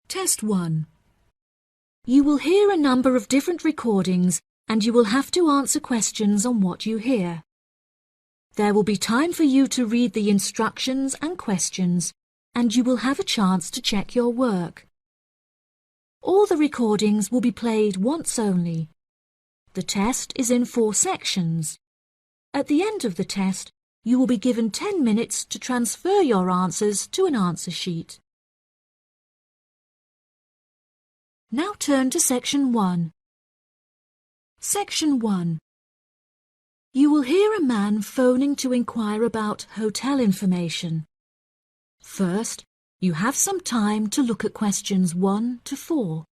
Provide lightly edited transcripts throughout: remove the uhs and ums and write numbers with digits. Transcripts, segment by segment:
Test 1. You will hear a number of different recordings and you will have to answer questions on what you hear. There will be time for you to read the instructions and questions, and you will have a chance to check your work. All the recordings will be played once only. The test is in 4 sections. At the end of the test, you will be given 10 minutes to transfer your answers to an answer sheet. Now turn to Section 1. Section 1. You will hear a man phoning to inquire about hotel information. First, you have some time to look at questions 1 to 4.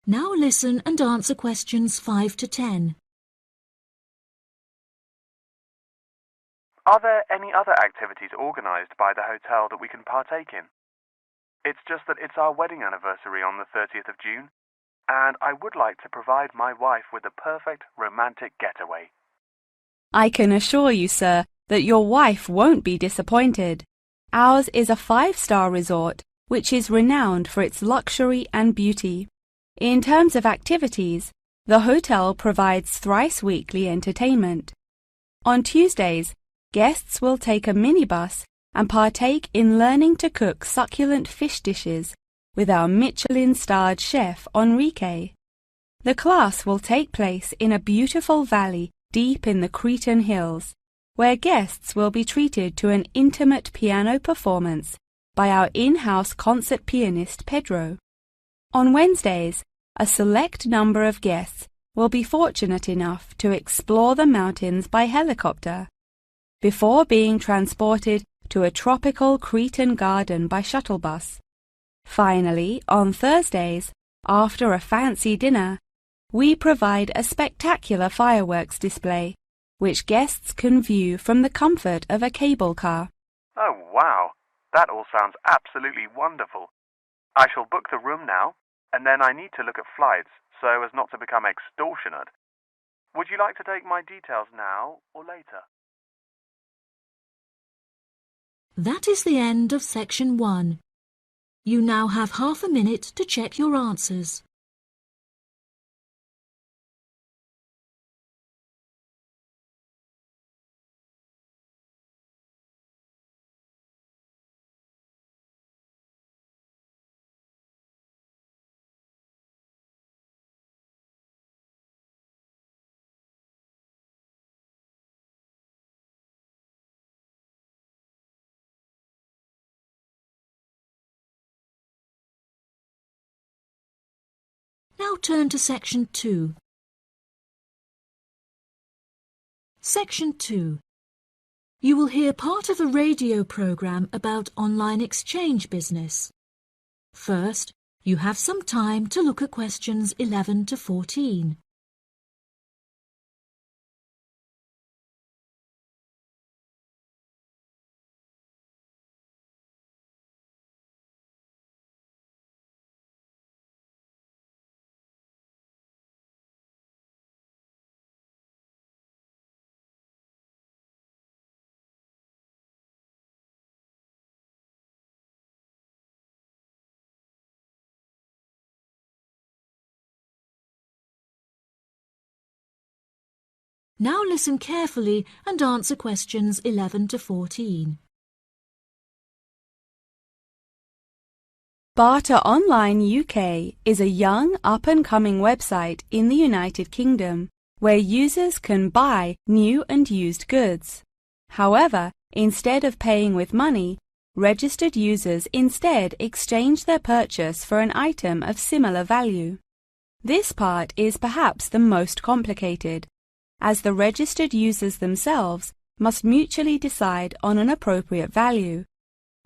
Now listen and answer questions 5 to 10. Are there any other activities organised by the hotel that we can partake in? It's just that it's our wedding anniversary on the 30th of June, and I would like to provide my wife with a perfect romantic getaway. I can assure you, sir, that your wife won't be disappointed. Ours is a 5-star resort, which is renowned for its luxury and beauty. In terms of activities, the hotel provides thrice-weekly entertainment. On Tuesdays, guests will take a minibus and partake in learning to cook succulent fish dishes with our Michelin-starred chef Enrique. The class will take place in a beautiful valley deep in the Cretan hills, where guests will be treated to an intimate piano performance by our in-house concert pianist Pedro. On Wednesdays, a select number of guests will be fortunate enough to explore the mountains by helicopter, before being transported to a tropical Cretan garden by shuttle bus. Finally, on Thursdays, after a fancy dinner, we provide a spectacular fireworks display, which guests can view from the comfort of a cable car. Oh, wow! That all sounds absolutely wonderful. I shall book the room now, and then I need to look at flights so as not to become extortionate. Would you like to take my details now or later? That is the end of Section 1. You now have half a minute to check your answers. Now turn to Section 2. Section 2. You will hear part of a radio program about online exchange business. First, you have some time to look at questions 11 to 14. Now listen carefully and answer questions 11 to 14. Barter Online UK is a young, up-and-coming website in the United Kingdom where users can buy new and used goods. However, instead of paying with money, registered users instead exchange their purchase for an item of similar value. This part is perhaps the most complicated, as the registered users themselves must mutually decide on an appropriate value,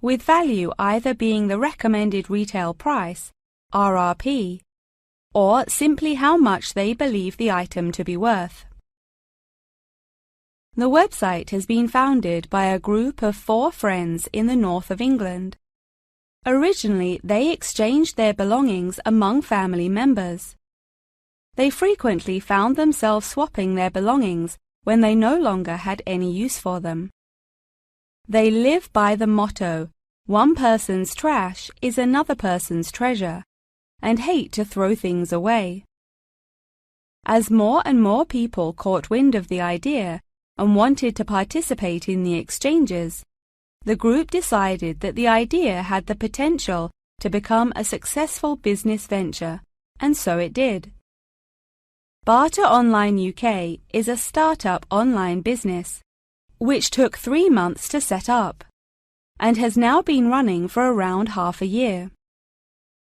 with value either being the recommended retail price, RRP, or simply how much they believe the item to be worth. The website has been founded by a group of 4 friends in the north of England. Originally, they exchanged their belongings among family members. They frequently found themselves swapping their belongings when they no longer had any use for them. They live by the motto, "One person's trash is another person's treasure," and hate to throw things away. As more and more people caught wind of the idea and wanted to participate in the exchanges, the group decided that the idea had the potential to become a successful business venture, and so it did. Barter Online UK is a start-up online business, which took 3 months to set up, and has now been running for around half a year.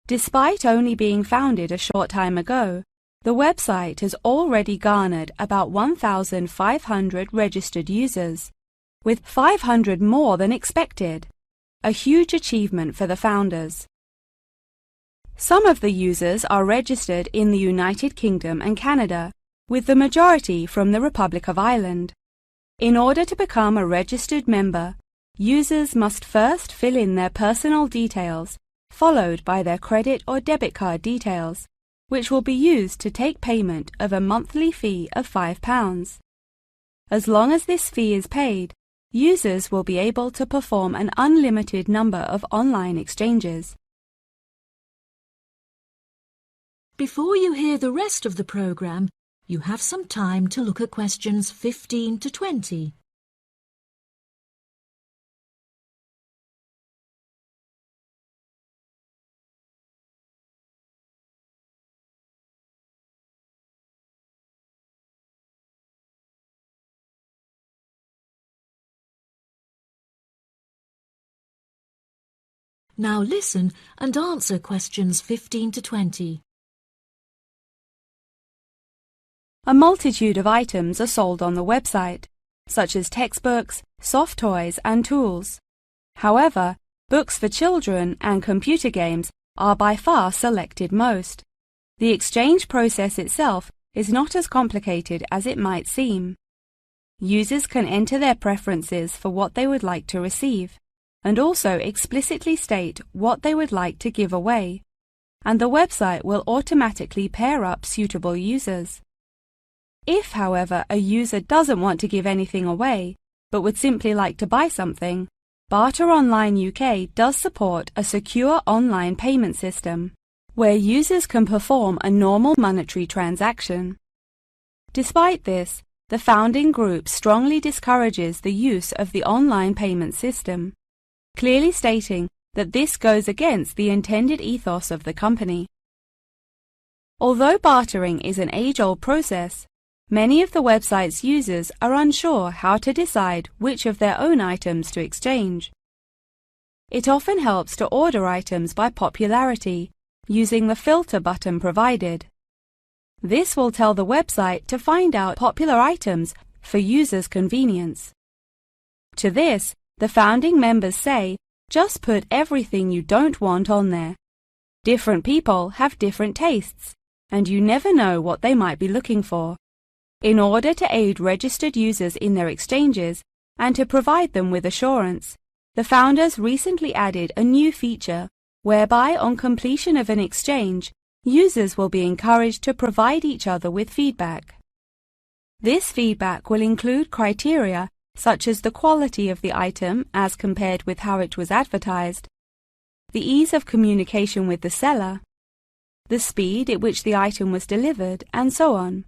Despite only being founded a short time ago, the website has already garnered about 1,500 registered users, with 500 more than expected, a huge achievement for the founders. Some of the users are registered in the United Kingdom and Canada, with the majority from the Republic of Ireland. In order to become a registered member, users must first fill in their personal details, followed by their credit or debit card details, which will be used to take payment of a monthly fee of £5. As long as this fee is paid, users will be able to perform an unlimited number of online exchanges. Before you hear the rest of the programme, you have some time to look at questions 15 to 20. Now listen and answer questions 15 to 20. A multitude of items are sold on the website, such as textbooks, soft toys and tools. However, books for children and computer games are by far selected most. The exchange process itself is not as complicated as it might seem. Users can enter their preferences for what they would like to receive, and also explicitly state what they would like to give away, and the website will automatically pair up suitable users. If, however, a user doesn't want to give anything away, but would simply like to buy something, Barter Online UK does support a secure online payment system, where users can perform a normal monetary transaction. Despite this, the founding group strongly discourages the use of the online payment system, clearly stating that this goes against the intended ethos of the company. Although bartering is an age-old process, many of the website's users are unsure how to decide which of their own items to exchange. It often helps to order items by popularity using the filter button provided. This will tell the website to find out popular items for users' convenience. To this, the founding members say, just put everything you don't want on there. Different people have different tastes, and you never know what they might be looking for. In order to aid registered users in their exchanges and to provide them with assurance, the founders recently added a new feature whereby on completion of an exchange, users will be encouraged to provide each other with feedback. This feedback will include criteria such as the quality of the item as compared with how it was advertised, the ease of communication with the seller, the speed at which the item was delivered, and so on.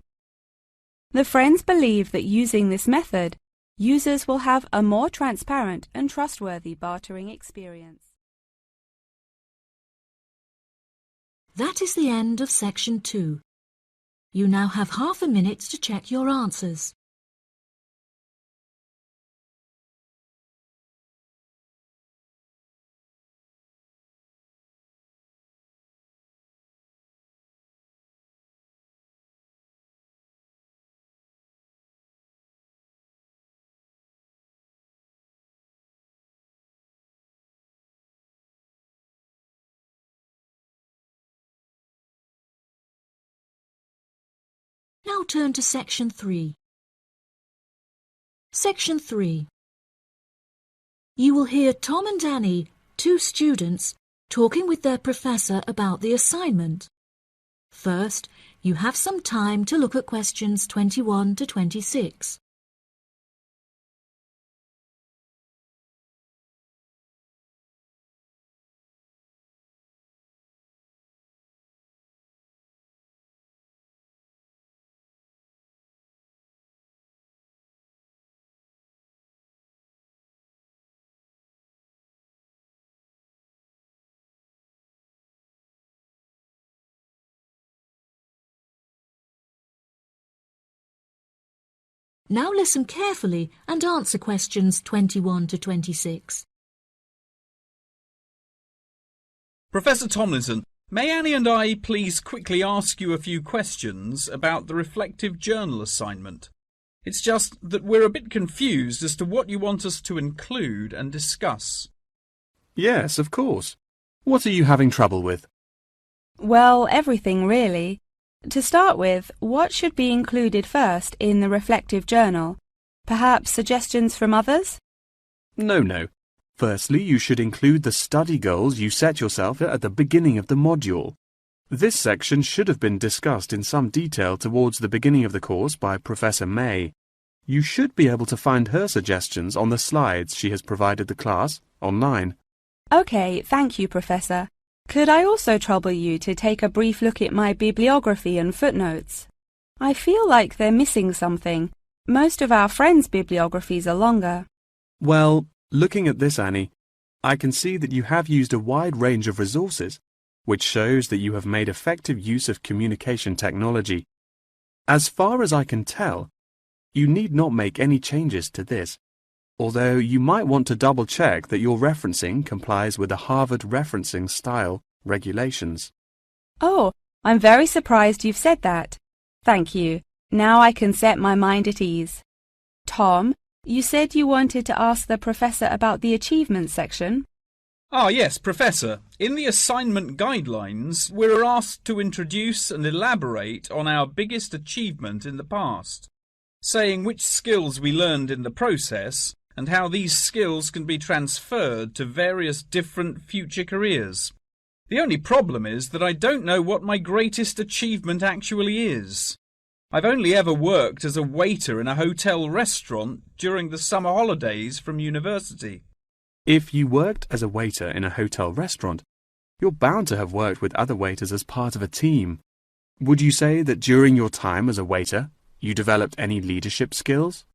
The friends believe that using this method, users will have a more transparent and trustworthy bartering experience. That is the end of section 2. You now have half a minute to check your answers. Now turn to Section 3. Section 3. You will hear Tom and Annie, two students, talking with their professor about the assignment. First, you have some time to look at questions 21 to 26. Now listen carefully and answer questions 21 to 26. Professor Tomlinson, may Annie and I please quickly ask you a few questions about the reflective journal assignment? It's just that we're a bit confused as to what you want us to include and discuss. Yes, of course. What are you having trouble with? Well, everything really. To start with, what should be included first in the reflective journal? Perhaps suggestions from others? No. Firstly, you should include the study goals you set yourself at the beginning of the module. This section should have been discussed in some detail towards the beginning of the course by Professor May. You should be able to find her suggestions on the slides she has provided the class online. OK, thank you, Professor. Could I also trouble you to take a brief look at my bibliography and footnotes? I feel like they're missing something. Most of our friends' bibliographies are longer. Well, looking at this, Annie, I can see that you have used a wide range of resources, which shows that you have made effective use of communication technology. As far as I can tell, you need not make any changes to this, although you might want to double-check that your referencing complies with the Harvard Referencing Style regulations. Oh, I'm very surprised you've said that. Thank you. Now I can set my mind at ease. Tom, you said you wanted to ask the professor about the achievement section? Ah, yes, Professor. In the assignment guidelines, we're asked to introduce and elaborate on our biggest achievement in the past, saying which skills we learned in the process and how these skills can be transferred to various different future careers. The only problem is that I don't know what my greatest achievement actually is. I've only ever worked as a waiter in a hotel restaurant during the summer holidays from university. If you worked as a waiter in a hotel restaurant, you're bound to have worked with other waiters as part of a team. Would you say that during your time as a waiter, you developed any leadership skills?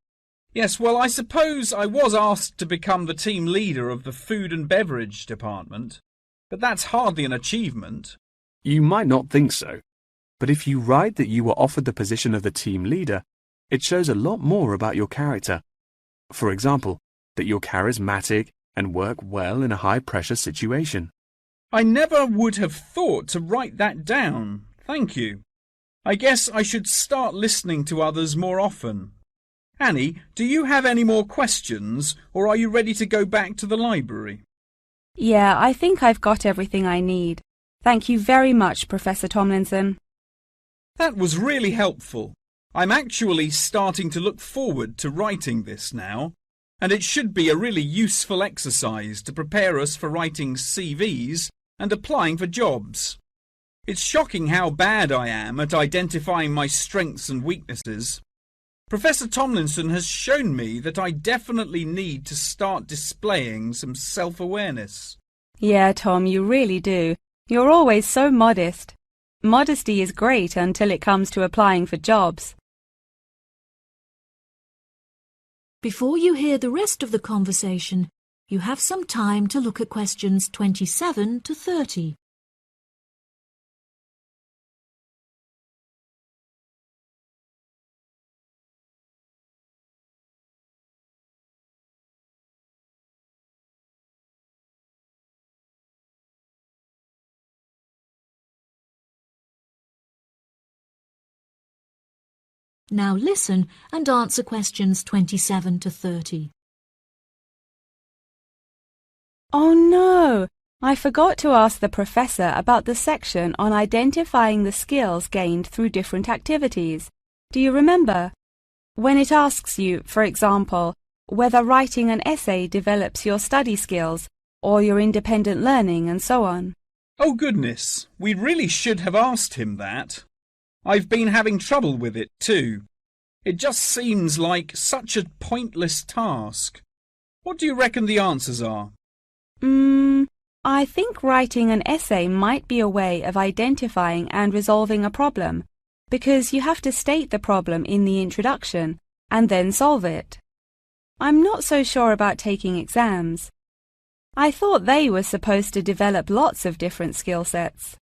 Yes, well, I suppose I was asked to become the team leader of the food and beverage department, but that's hardly an achievement. You might not think so, but if you write that you were offered the position of the team leader, it shows a lot more about your character. For example, that you're charismatic and work well in a high-pressure situation. I never would have thought to write that down. Thank you. I guess I should start listening to others more often. Annie, do you have any more questions, or are you ready to go back to the library? Yeah, I think I've got everything I need. Thank you very much, Professor Tomlinson. That was really helpful. I'm actually starting to look forward to writing this now, and it should be a really useful exercise to prepare us for writing CVs and applying for jobs. It's shocking how bad I am at identifying my strengths and weaknesses. Professor Tomlinson has shown me that I definitely need to start displaying some self-awareness. Yeah, Tom, you really do. You're always so modest. Modesty is great until it comes to applying for jobs. Before you hear the rest of the conversation, you have some time to look at questions 27 to 30. Now listen and answer questions 27 to 30. Oh no! I forgot to ask the professor about the section on identifying the skills gained through different activities. Do you remember? When it asks you, for example, whether writing an essay develops your study skills or your independent learning and so on. Oh goodness, we really should have asked him that. I've been having trouble with it too. It just seems like such a pointless task. What do you reckon the answers are? I think writing an essay might be a way of identifying and resolving a problem, because you have to state the problem in the introduction and then solve it. I'm not so sure about taking exams. I thought they were supposed to develop lots of different skill sets.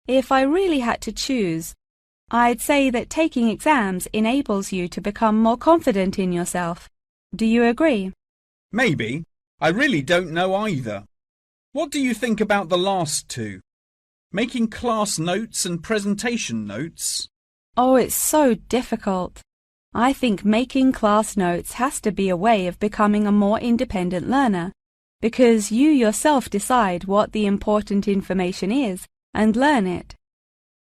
If I really had to choose, I'd say that taking exams enables you to become more confident in yourself. Do you agree? Maybe. I really don't know either. What do you think about the last two? Making class notes and presentation notes? Oh, it's so difficult. I think making class notes has to be a way of becoming a more independent learner, because you yourself decide what the important information is and learn it.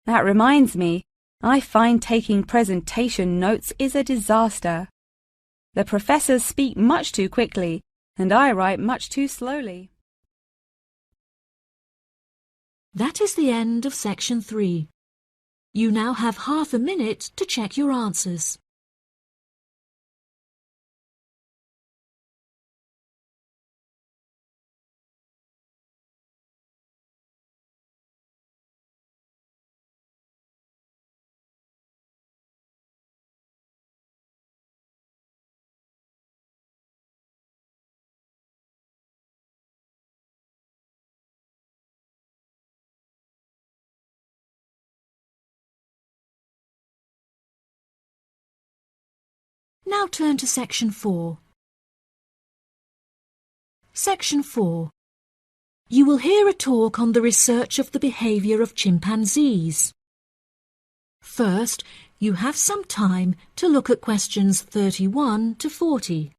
That reminds me, I find taking presentation notes is a disaster. The professors speak much too quickly, and I write much too slowly. That is the end of section 3. You now have half a minute to check your answers. Now turn to section 4. Section 4. You will hear a talk on the research of the behaviour of chimpanzees. First, you have some time to look at questions 31 to 40.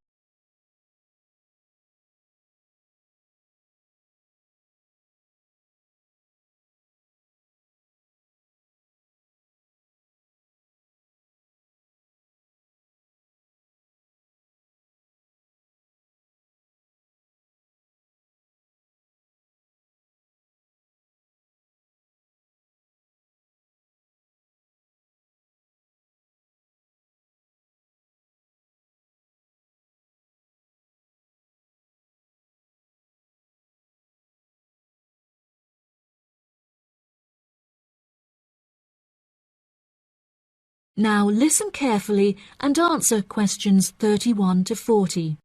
Now listen carefully and answer questions 31 to 40.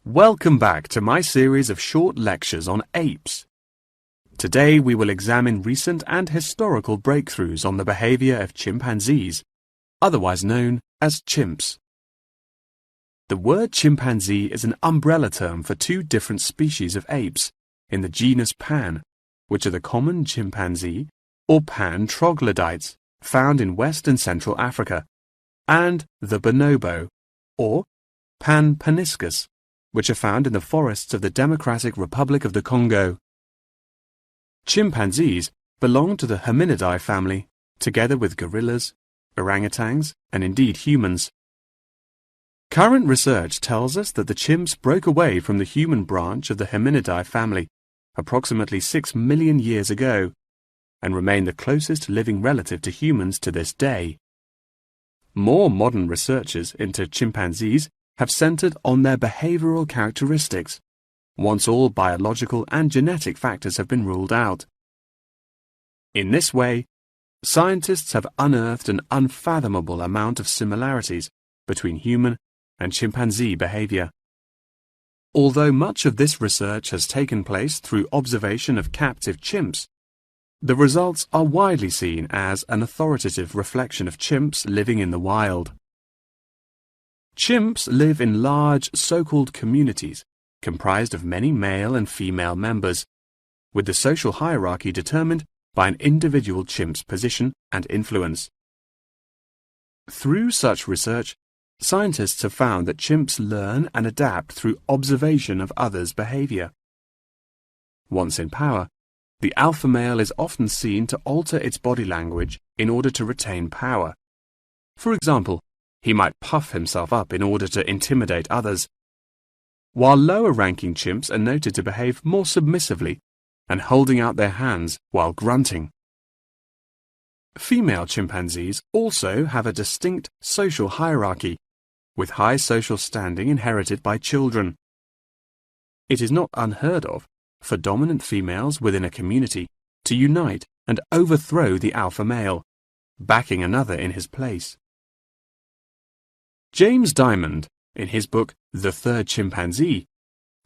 Welcome back to my series of short lectures on apes. Today we will examine recent and historical breakthroughs on the behavior of chimpanzees, otherwise known as chimps. The word chimpanzee is an umbrella term for two different species of apes in the genus Pan, which are the common chimpanzee or Pan troglodytes found in West and Central Africa, and the bonobo or Pan paniscus, which are found in the forests of the Democratic Republic of the Congo. Chimpanzees belong to the Hominidae family, together with gorillas, orangutans, and indeed humans. Current research tells us that the chimps broke away from the human branch of the Hominidae family approximately 6 million years ago, and remain the closest living relative to humans to this day. More modern researches into chimpanzees have centered on their behavioral characteristics, once all biological and genetic factors have been ruled out. In this way, scientists have unearthed an unfathomable amount of similarities between human and chimpanzee behavior. Although much of this research has taken place through observation of captive chimps, the results are widely seen as an authoritative reflection of chimps living in the wild. Chimps live in large so-called communities comprised of many male and female members, with the social hierarchy determined by an individual chimp's position and influence. Through such research, scientists have found that chimps learn and adapt through observation of others' behavior. Once in power, the alpha male is often seen to alter its body language in order to retain power. For example, he might puff himself up in order to intimidate others, while lower-ranking chimps are noted to behave more submissively and holding out their hands while grunting. Female chimpanzees also have a distinct social hierarchy, with high social standing inherited by children. It is not unheard of for dominant females within a community to unite and overthrow the alpha male, backing another in his place. James Diamond, in his book The Third Chimpanzee,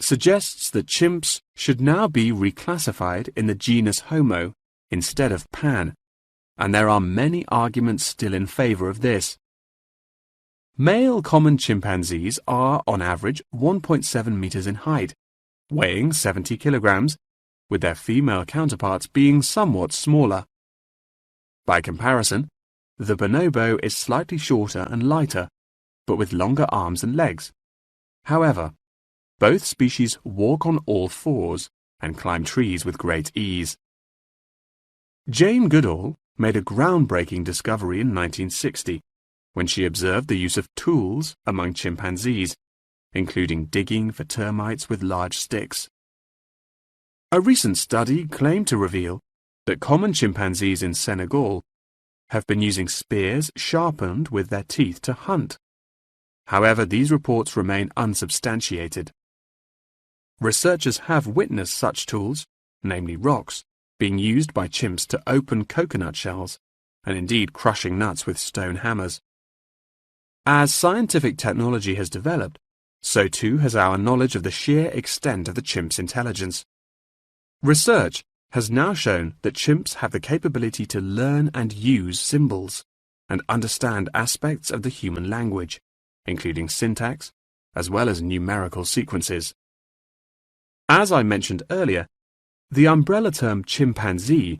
suggests that chimps should now be reclassified in the genus Homo instead of Pan, and there are many arguments still in favor of this. Male common chimpanzees are, on average, 1.7 meters in height, weighing 70 kilograms, with their female counterparts being somewhat smaller. By comparison, the bonobo is slightly shorter and lighter, but with longer arms and legs. However, both species walk on all fours and climb trees with great ease. Jane Goodall made a groundbreaking discovery in 1960 when she observed the use of tools among chimpanzees, including digging for termites with large sticks. A recent study claimed to reveal that common chimpanzees in Senegal have been using spears sharpened with their teeth to hunt. However, these reports remain unsubstantiated. Researchers have witnessed such tools, namely rocks, being used by chimps to open coconut shells, and indeed crushing nuts with stone hammers. As scientific technology has developed, so too has our knowledge of the sheer extent of the chimp's intelligence. Research has now shown that chimps have the capability to learn and use symbols, and understand aspects of the human language, including syntax, as well as numerical sequences. As I mentioned earlier, the umbrella term chimpanzee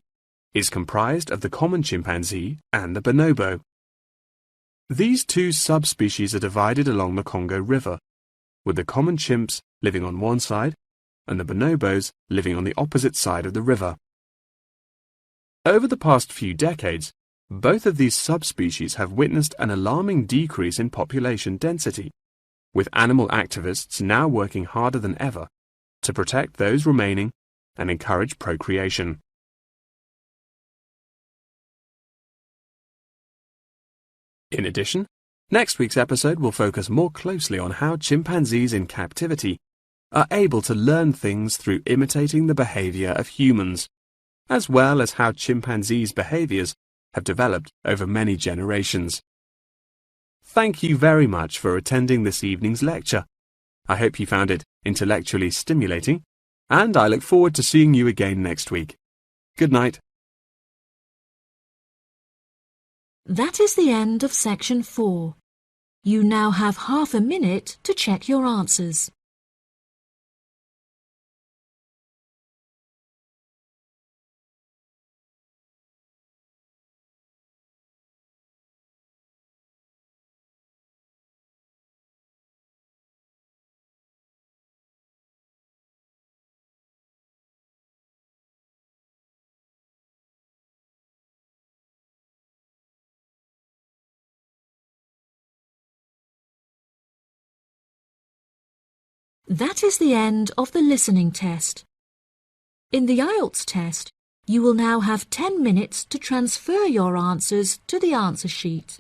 is comprised of the common chimpanzee and the bonobo. These two subspecies are divided along the Congo River, with the common chimps living on one side and the bonobos living on the opposite side of the river. Over the past few decades, both of these subspecies have witnessed an alarming decrease in population density, with animal activists now working harder than ever to protect those remaining and encourage procreation. In addition, next week's episode will focus more closely on how chimpanzees in captivity are able to learn things through imitating the behavior of humans, as well as how chimpanzees' behaviors have developed over many generations. Thank you very much for attending this evening's lecture. I hope you found it intellectually stimulating, and I look forward to seeing you again next week. Good night. That is the end of section 4. You now have half a minute to check your answers. That is the end of the listening test. In the IELTS test, you will now have 10 minutes to transfer your answers to the answer sheet.